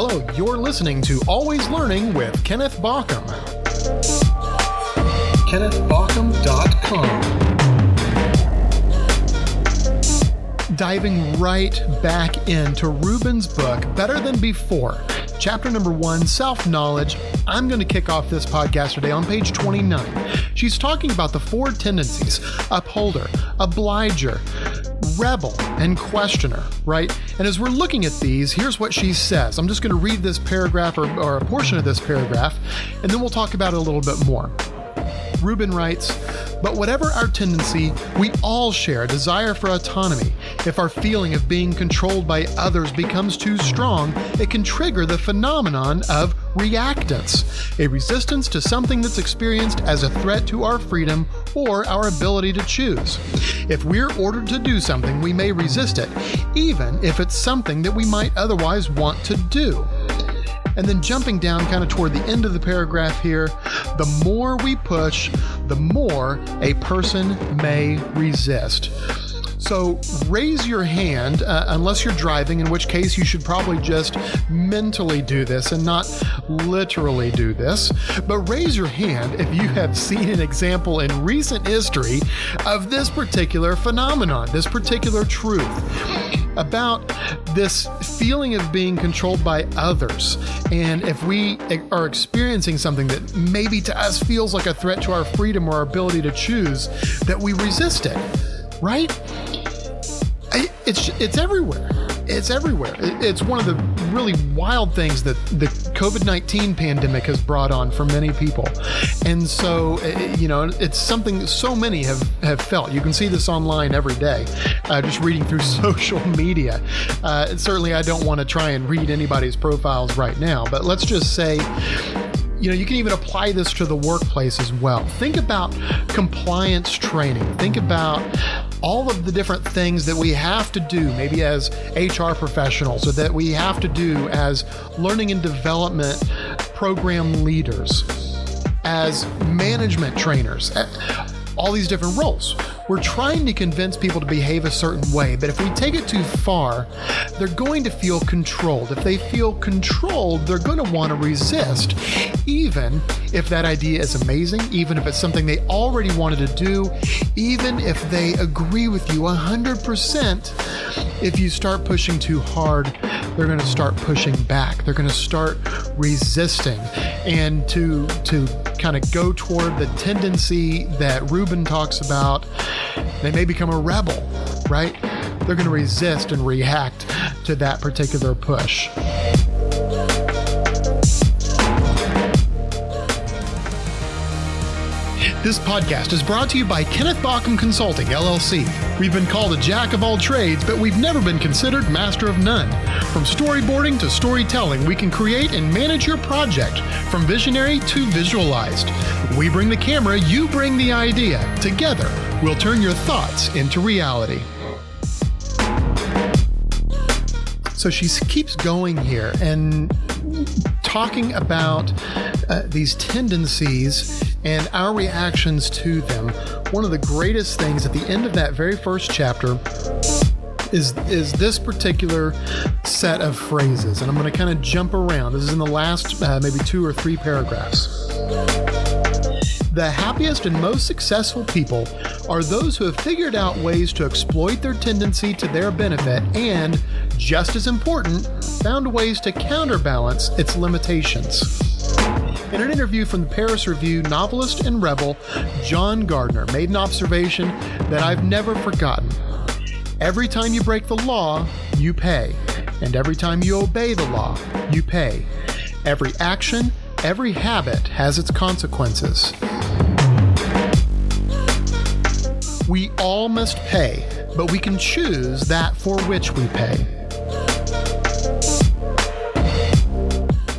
Hello, you're listening to Always Learning with Kenneth Baucom. KennethBaucom.com. Diving right back into Rubin's book, Better Than Before. Chapter number 1, Self-Knowledge. I'm going to kick off this podcast today on page 29. She's talking about the four tendencies: upholder, obliger, rebel, and questioner, right? And as we're looking at these, here's what she says. I'm just going to read this paragraph or a portion of this paragraph, and then we'll talk about it a little bit more. Rubin writes, "But whatever our tendency, we all share a desire for autonomy. If our feeling of being controlled by others becomes too strong, it can trigger the phenomenon of reactance, a resistance to something that's experienced as a threat to our freedom or our ability to choose. If we're ordered to do something, we may resist it, even if it's something that we might otherwise want to do." And then jumping down kind of toward the end of the paragraph here, the more we push, the more a person may resist. So raise your hand, unless you're driving, in which case you should probably just mentally do this and not literally do this. But raise your hand if you have seen an example in recent history of this particular phenomenon, this particular truth about this feeling of being controlled by others. And if we are experiencing something that maybe to us feels like a threat to our freedom or our ability to choose, that we resist it, right? It's everywhere. It's everywhere. It's one of the really wild things that the COVID-19 pandemic has brought on for many people. And so, it's something that so many have felt. You can see this online every day, just reading through social media. Certainly, I don't want to try and read anybody's profiles right now, but let's just say, you can even apply this to the workplace as well. Think about compliance training. Think about all of the different things that we have to do, maybe as HR professionals, or that we have to do as learning and development program leaders, as management trainers, all these different roles. We're trying to convince people to behave a certain way, but if we take it too far, they're going to feel controlled. If they feel controlled, they're going to want to resist, even if that idea is amazing, even if it's something they already wanted to do, even if they agree with you 100%. If you start pushing too hard, they're going to start pushing back. They're going to start resisting. And to kind of go toward the tendency that Rubin talks about, they may become a rebel, right? They're going to resist and react to that particular push. This podcast is brought to you by Kenneth Baucom Consulting, LLC. We've been called a jack of all trades, but we've never been considered master of none. From storyboarding to storytelling, we can create and manage your project, from visionary to visualized. We bring the camera, you bring the idea. Together, we'll turn your thoughts into reality. So she keeps going here and talking about these tendencies and our reactions to them. One of the greatest things at the end of that very first chapter is this particular set of phrases. And I'm going to kind of jump around. This is in the last maybe 2 or 3 paragraphs. The happiest and most successful people are those who have figured out ways to exploit their tendency to their benefit and, just as important, found ways to counterbalance its limitations. In an interview from the Paris Review, novelist and rebel John Gardner made an observation that I've never forgotten. Every time you break the law, you pay. And every time you obey the law, you pay. Every action, every habit has its consequences. We all must pay, but we can choose that for which we pay.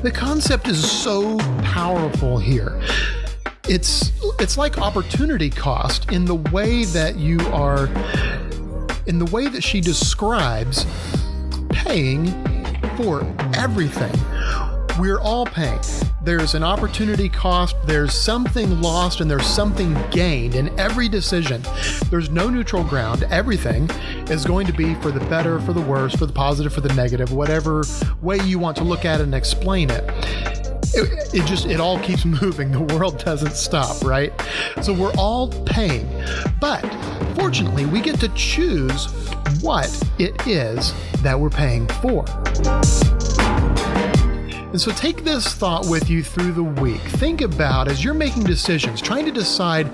The concept is so powerful here. It's like opportunity cost in the way that she describes paying for everything. We're all paying. there's an opportunity cost, there's something lost, and there's something gained in every decision. There's no neutral ground. Everything is going to be for the better, for the worse, for the positive, for the negative, whatever way you want to look at it and explain it. It all keeps moving. The world doesn't stop, right? So we're all paying. But fortunately, we get to choose what it is that we're paying for. And so take this thought with you through the week. Think about, as you're making decisions, trying to decide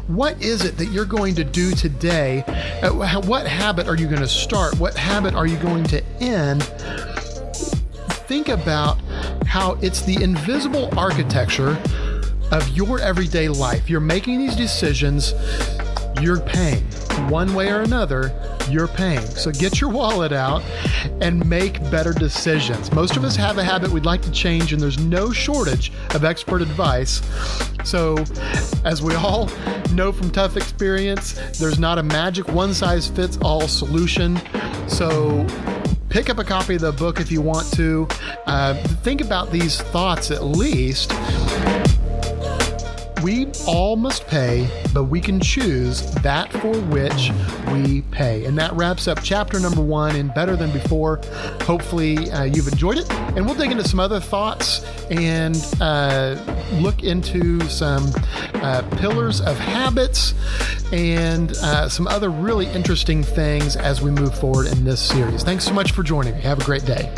what is it that you're going to do today? What habit are you going to start? What habit are you going to end? Think about how it's the invisible architecture of your everyday life. You're making these decisions, you're paying. One way or another, you're paying. So get your wallet out and make better decisions. Most of us have a habit we'd like to change, and there's no shortage of expert advice. So as we all know from tough experience, there's not a magic one-size-fits-all solution. So pick up a copy of the book if you want to. Think about these thoughts at least. We all must pay, but we can choose that for which we pay. And that wraps up chapter number 1 in Better Than Before. Hopefully you've enjoyed it. And we'll dig into some other thoughts and look into some pillars of habits and some other really interesting things as we move forward in this series. Thanks so much for joining me. Have a great day.